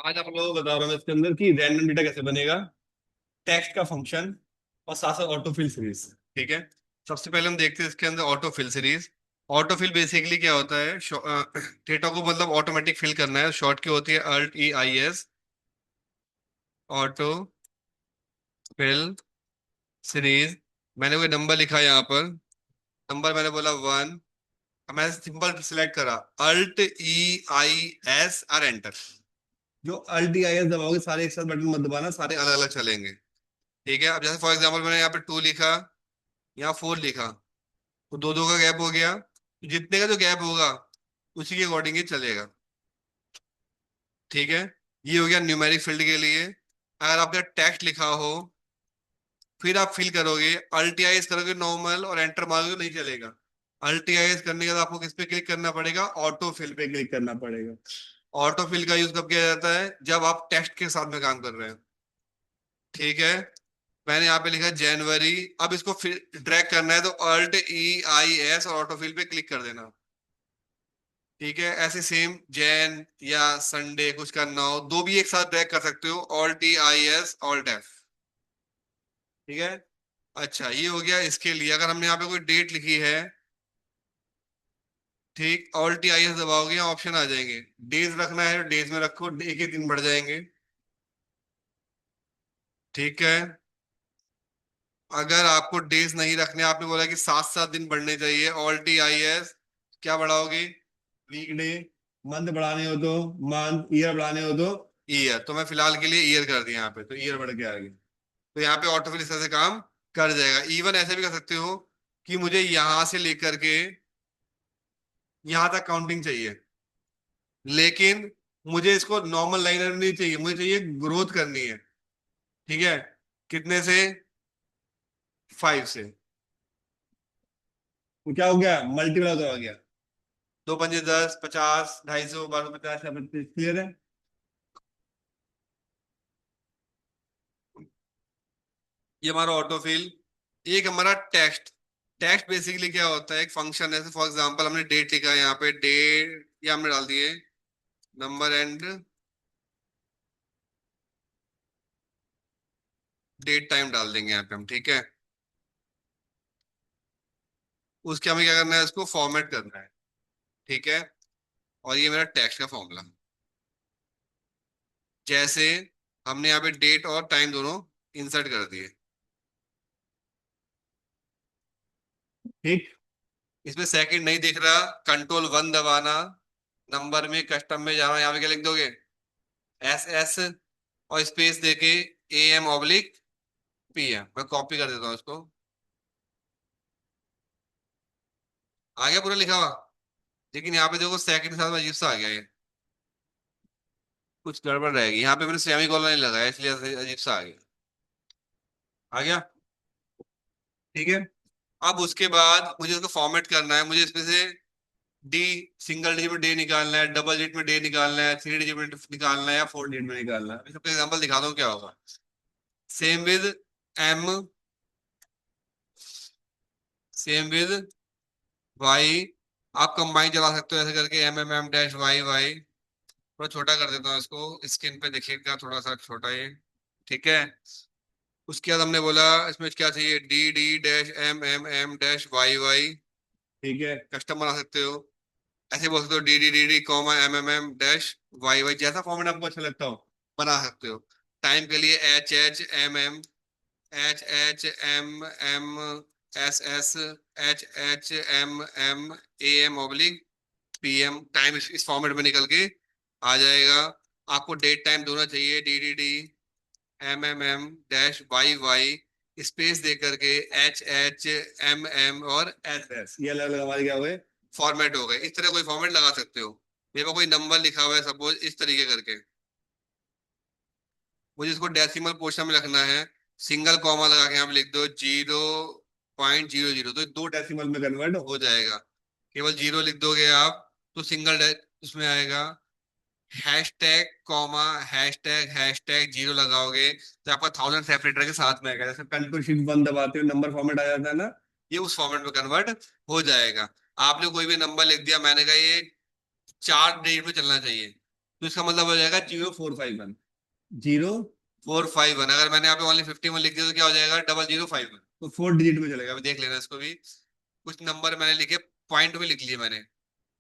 आज आप लोगों को बता रहा हूँ मैं इसके अंदर कि रैंडम डेटा कैसे बनेगा, टेक्स्ट का फंक्शन और साथ साथ ऑटोफिल सीरीज। ठीक है। सबसे पहले हम देखते हैं इसके अंदर ऑटोफिल सीरीज। ऑटोफिल बेसिकली क्या होता है? डेटा को मतलब ऑटोमेटिक फिल करना है। शॉर्ट की होती है alt E I S, auto fill series. मैंने कोई नंबर लिखा यहाँ पर, नंबर मैंने बोला 1। अब मैंने सिंपल सिलेक्ट करा अल्ट ई आई एस और एंटर। जो अल्ट ई आई एस दबाओगे सारे एक साथ बटन मत दबाना, सारे अलग अलग चलेंगे। ठीक है। अब जैसे फॉर एग्जांपल मैंने यहाँ पे 2 लिखा, यहाँ 4 लिखा, तो दो दो का गैप हो गया। तो जितने का जो गैप होगा उसी के अकॉर्डिंग ही चलेगा। ठीक है। ये हो गया न्यूमेरिक फील्ड के लिए। अगर आपका टेक्स्ट लिखा हो, फिर आप फिल करोगे, अल्टीआईएस करोगे नॉर्मल और एंटर मारोगे, नहीं चलेगा। अल्टीआईएस करने के बाद आपको किस पे क्लिक करना पड़ेगा? ऑटो फिल पे क्लिक करना पड़ेगा। ऑटो फिल का यूज कब किया जाता है? जब आप टेक्स्ट के साथ में काम कर रहे हैं। ठीक है। मैंने यहाँ पे लिखा जनवरी। अब इसको फिर ड्रैग करना है तो अल्ट ई आई एस और ऑटोफिल पे क्लिक कर देना। ठीक है। ऐसे सेम जैन या संडे कुछ करना हो, दो भी एक साथ ड्रैग कर सकते हो, alt E I S alt F. ठीक है। अच्छा, ये हो गया इसके लिए। अगर हमने यहाँ पे कोई डेट लिखी है, ठीक, ऑल्ट ई आई एस दबाओगे ऑप्शन आ जाएंगे। डेज रखना है तो डेज में रखो, एक एक दिन बढ़ जाएंगे। ठीक है। अगर आपको डेज नहीं रखने, आपने बोला कि 7 7 दिन बढ़ने चाहिए, ऑल टी आई एस क्या बढ़ाओगे? Week day. मंथ बढ़ाने हो तो मंथ, ईयर बढ़ाने हो तो ईयर। तो मैं फिलहाल के लिए ईयर कर दिया यहाँ पे, तो ईयर बढ़ के आ गई। तो यहाँ पे ऑटोफिल इस तरह से काम कर जाएगा। इवन ऐसे भी कर सकते हो कि मुझे यहां से लेकर के यहाँ तक काउंटिंग चाहिए, लेकिन मुझे इसको नॉर्मल लाइनर में नहीं चाहिए, मुझे चाहिए ग्रोथ करनी है। ठीक है। कितने से? 5 से। वो क्या हो गया? मल्टीप्लाई तो आ गया। दो पंजे 10, 50, 250, 1250, 35। क्लियर है? ये हमारा ऑटोफिल। एक हमारा टेक्स्ट। टेक्स्ट बेसिकली क्या होता है? एक फंक्शन है। फॉर एग्जांपल हमने डेट लिखा है, यहाँ पे डेट ये हमने डाल दिए, नंबर एंड डेट टाइम डाल देंगे यहाँ पे हम। ठीक है। उसके हमें क्या करना है? इसको फॉर्मेट करना है। ठीक है। और ये मेरा टेक्स्ट का फॉर्मूला। जैसे हमने यहाँ पे डेट और टाइम दोनों इंसर्ट कर दिए। ठीक। इसमें सेकंड नहीं दिख रहा, कंट्रोल 1 दबाना, नंबर में कस्टम में जाना, यहाँ पे क्या लिख दोगे? एस एस, और स्पेस देके A M oblique P M. मैं कॉपी कर देता हूँ इसको। आ गया पूरा लिखा हुआ। लेकिन यहाँ पे देखो सेकंड के साथ में अजीब सा आ गया ये, कुछ गड़बड़ रहेगी। यहाँ पे मैंने सेमी कॉलन नहीं लगाया, इसलिए अजीब सा आ गया। आ गया। ठीक है। अब उसके बाद मुझे उसको फॉर्मेट करना है। मुझे इसमें से डी, सिंगल डिजिट में डे निकालना है, डबल डिजिट में डे निकालना है, 3 डिजिट में निकालना है, या 4 डिजिट में निकालना है। इसका एग्जांपल दिखाता हूँ क्या होगा। Same with M, same with Y. आप कंबाइन चला सकते हो ऐसे करके, M M M dash Y Y. थोड़ा छोटा कर देता हूँ इसको, स्क्रीन पे देखिएगा थोड़ा सा छोटा ये। ठीक है। उसके बाद हमने बोला इसमें क्या चाहिए? D D dash M M M dash Y Y. ठीक है। कस्टम बना सकते हो, ऐसे बोल सकते हो D D D D comma M M M dash Y Y, जैसा फॉर्मेट आपको अच्छा लगता हो बना सकते हो। टाइम के लिए H H M M, H H M M, S S, H H M M, A M oblique PM. Time इस फॉर्मेट में निकल के आ जाएगा। आपको डेट टाइम दोनों चाहिए, D D D M M M dash Y Y, space दे करके एच एच एम एम और एस एस। ये अलग अलग हमारे क्या हुए? फॉर्मेट हो गए। इस तरह कोई फॉर्मेट लगा सकते हो। मेरे पास कोई नंबर लिखा हुआ है सपोज, इस तरीके करके मुझे इसको डेसिमल पोर्शन में रखना है, सिंगल कॉमा लगा के यहाँ पे लिख दो 0.00, तो 2 डेसिमल में कन्वर्ट हो जाएगा। केवल जीरो लिख दोगे आप तो सिंगल उसमें आएगा। Hash tag comma hash tag zero लगाओगे तो आपका 1000 सेपरेटर के साथ में आएगा। जैसे कंट्रोल शिफ्ट 1 दबाते हो नंबर फॉर्मेट आ जाता है ना, ये उस फॉर्मेट में कन्वर्ट हो जाएगा। आपने कोई भी नंबर लिख दिया, मैंने कहा ये 4 डिजिट में चलना चाहिए, तो इसका मतलब हो जाएगा 0451। 0451, अगर मैंने यहाँ पे ओनली 51 लिख दिया तो क्या हो जाएगा, 0051। तो 4 डिजिट में चलेगा, अभी देख लेना इसको भी। कुछ नंबर मैंने लिखे, पॉइंट में लिख लिए मैंने।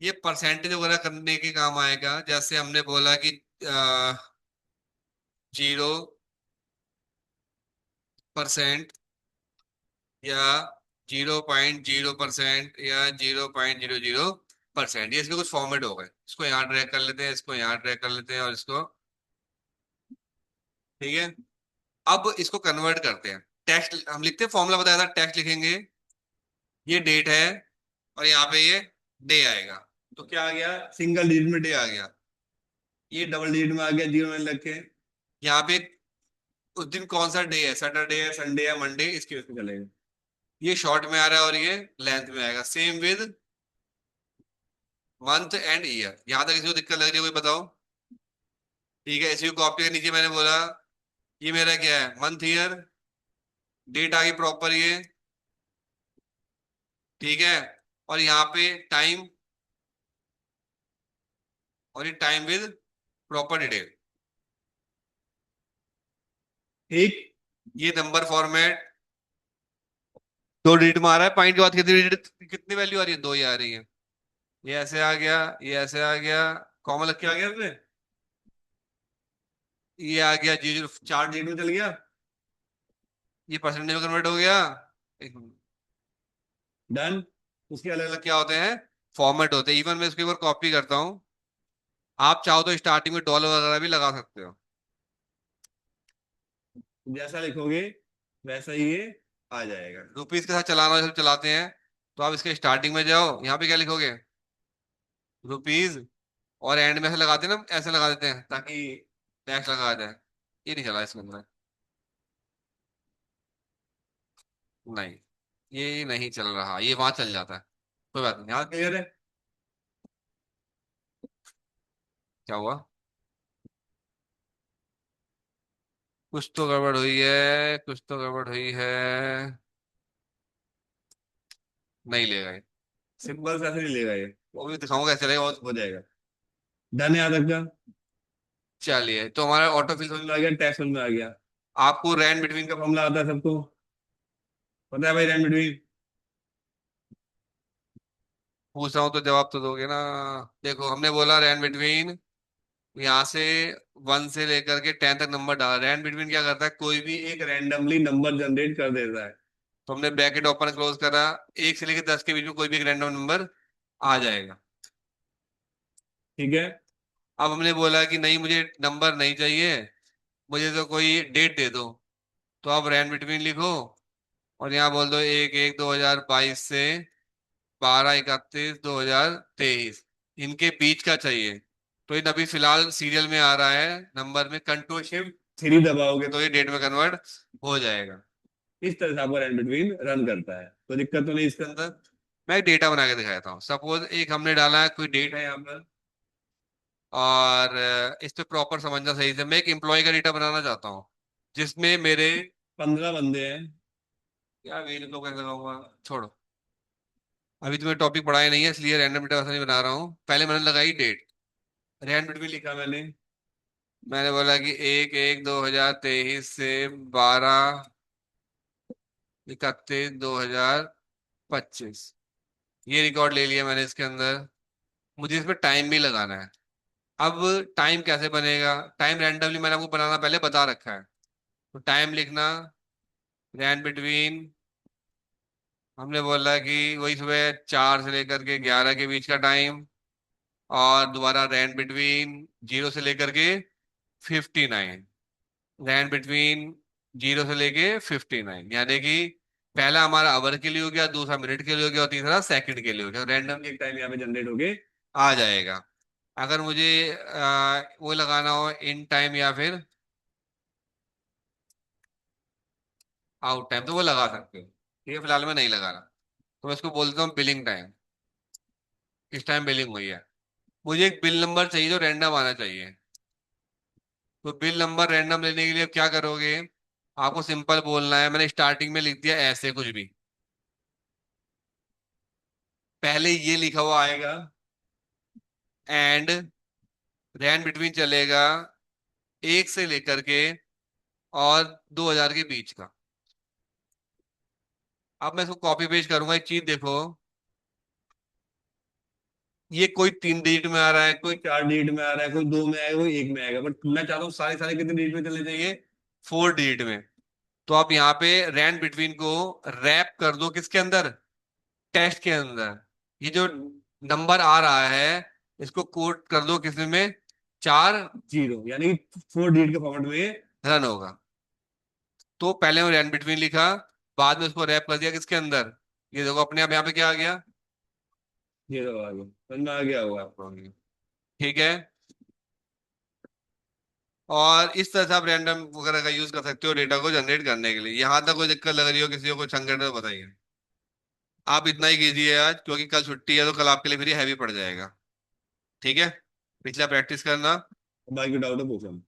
ये परसेंटेज वगैरह करने के काम आएगा, जैसे हमने बोला कि 0% या 0.0% या 0.00%, ये इसके कुछ फॉर्मेट हो गए। इसको यहाँ ड्रैग कर लेते हैं, इसको यहाँ ड्रैग कर लेते हैं, और इसको, ठीक है। अब इसको कन्वर्ट करते हैं। टेक्स्ट हम लिखते हैं, फॉर्मूला बताया था, टेक्स्ट लिखेंगे, ये डेट है, और यहाँ पे ये डे आएगा। तो क्या आ गया, सिंगल डिजिट में डे आ गया। ये डबल डिजिट में आ गया, जीरो में लग के। यहाँ पे उस दिन कौन सा डे है, सैटरडे है, संडे है, मंडे, इसके उसमें चलेगा। ये शॉर्ट में आ रहा है और ये लेंथ में आएगा। Same with month and year. यहां तक किसी को दिक्कत लग रही है, कोई बताओ। ठीक है, इसी को कॉपी के नीचे मैंने बोला, ये मेरा क्या है, मंथ ईयर, डेट आ गई प्रॉपर ये, ठीक है। और यहाँ पे टाइम, और ये टाइम विद प्रॉपर डिटेल, ठीक। ये नंबर फॉर्मेट 2 डिजिट में आ रहा है, पॉइंट के बाद कितनी डिजिट, कितनी वैल्यू आ रही है, 2 ही आ रही है। ये ऐसे आ गया, ये ऐसे आ गया, कॉमा लग के आ गया इसमें, ये आ गया, जी 4 डिजिट में चल गया। ये परसेंटेज में कन्वर्ट हो गया। एक मिनट, डन। उसके अलग अलग क्या होते हैं, फॉर्मेट होते हैं। इवन मैं इसको एक बार कॉपी करता हूँ, आप चाहो तो स्टार्टिंग में डॉलर वगैरह भी लगा सकते हो। जैसा लिखोगे वैसा ही ये आ जाएगा। रुपीज के साथ चलाना जैसे चलाते हैं, तो आप इसके स्टार्टिंग में जाओ, यहाँ पे क्या लिखोगे, रुपीज, और एंड में ऐसे लगाते हैं ना, ऐसे लगा देते हैं ताकि टैक्स लगा जाए। ये नहीं चला इसके अंदर, नहीं, ये नहीं चल रहा, ये वहां चल जाता है। कोई बात नहीं, यहाँ क्लियर है। क्या हुआ, कुछ तो गड़बड़ हुई है, कुछ तो गड़बड़ हुई है। नहीं लेगा ये, सिंपल से ऐसे नहीं लेगा ये, वो भी दिखाऊंगा कैसे चलेगा, और हो जाएगा। डन है यहाँ तक का। चलिए, तो हमारा ऑटो फिल समझ में आ गया, टैक्स समझ में आ गया। आपको रैन बिटवीन का फॉर्मूला आता है सबको, पता है भाई, रैन बिटवीन। पूछ रहा हूँ तो जवाब तो दोगे ना। देखो, हमने बोला रैन बिटवीन, यहाँ से 1 से लेकर के 10 तक नंबर डाला। रैन बिटवीन क्या करता है, कोई भी एक रैंडमली नंबर जनरेट कर देता है। तो हमने ब्रैकेट ओपन क्लोज करा, 1 से लेकर 10 के बीच में कोई भी एक रैंडम नंबर आ जाएगा, ठीक है। अब हमने बोला कि नहीं, मुझे नंबर नहीं चाहिए, मुझे तो कोई डेट दे दो। तो आप रैन बिटवीन लिखो, और यहाँ बोल दो 1/1/2022 से 12/31/2023, इनके बीच का चाहिए। तो ये अभी फिलहाल सीरियल में आ रहा है, नंबर में कंट्रोल शिफ्ट 3 दबाओगे तो ये डेट में कन्वर्ट हो जाएगा। इस तरह से आपका रन बिटवीन रन करता है, तो दिक्कत तो नहीं इसके अंदर। मैं एक डेटा बना के दिखाता हूँ। सपोज एक हमने डाला है, कोई डेट है यहाँ पर, और इस पे प्रॉपर समझना सही से। मैं एक एम्प्लॉय का डेटा बनाना चाहता हूँ, जिसमें मेरे 15 बंदे हैं। क्या वेरी तो कैसे लगाऊंगा, छोड़ो, अभी तुम्हें टॉपिक पढ़ाया नहीं है, इसलिए रैंडम डेटा वैसा नहीं बना रहा हूँ। पहले मैंने लगाई डेट, रैंडम भी लिखा मैंने। मैंने बोला कि 1/1/2023 से 12/31/2025, ये रिकॉर्ड ले लिया मैंने इसके अंदर। मुझे इसमें टाइम भी लगाना है। अब टाइम कैसे बनेगा, टाइम रैंडमली मैंने आपको बनाना पहले बता रखा है। तो टाइम लिखना, रैन बिटवीन, हमने बोला कि वही सुबह 4 से लेकर के 11 के बीच का टाइम, और दोबारा रैन बिटवीन 0 से लेकर के 59, रैन बिटवीन 0 से लेके 59, यानी कि पहला हमारा आवर के लिए हो गया, दूसरा मिनट के लिए हो गया, और तीसरा सेकंड के लिए हो गया। रैंडम एक टाइम यहाँ पे जनरेट होके आ जाएगा। अगर मुझे वो लगाना हो इन टाइम या फिर आउट टाइम, तो वो लगा सकते हो। ठीक है, फिलहाल मैं नहीं लगा रहा, तो मैं इसको बोलता हूँ बिलिंग टाइम। किस टाइम बिलिंग हुई है। मुझे एक बिल नंबर चाहिए जो रैंडम आना चाहिए। तो बिल नंबर रैंडम लेने के लिए क्या करोगे, आपको सिंपल बोलना है। मैंने स्टार्टिंग में लिख दिया ऐसे कुछ भी, पहले ये लिखा हुआ आएगा, एंड रैंड बिटवीन चलेगा 1 से लेकर के और 2000 के बीच का। अब मैं इसको कॉपी पेस्ट करूंगा, एक चीज देखो, ये कोई 3 डिजिट में आ रहा है, कोई 4 डिजिट में आ रहा है, कोई 2 में आएगा, कोई 1 में आएगा, बट मैं चाहता हूँ सारे सारे कितने डिजिट में चले जाइए, 4 डिजिट में। तो आप यहाँ पे रैंड बिटवीन को रैप कर दो किसके अंदर, टेस्ट के अंदर। ये जो नंबर आ रहा है इसको कोड कर दो किसमें में, 4 0, यानी कि 4 डिजिट के फॉर्मेट में रन होगा। तो पहले में रैंड बिटवीन लिखा, बाद में उसको रैप कर दिया किसके अंदर, ये देखो अपने आप यहाँ पे क्या आ गया, ये तो आ गया, समझ में आ गया होगा आपको। ठीक है, और इस तरह से आप रैंडम वगैरह का यूज कर सकते हो डेटा को जनरेट करने के लिए। यहां तक कोई दिक्कत लग रही हो किसी को, कोई संकट है तो बताइए। आप इतना ही कीजिए आज, क्योंकि कल छुट्टी है तो कल आपके लिए फिर हैवी पड़ जाएगा। ठीक है, पिछला प्रैक्टिस करना, बाकी डाउट है पूछना।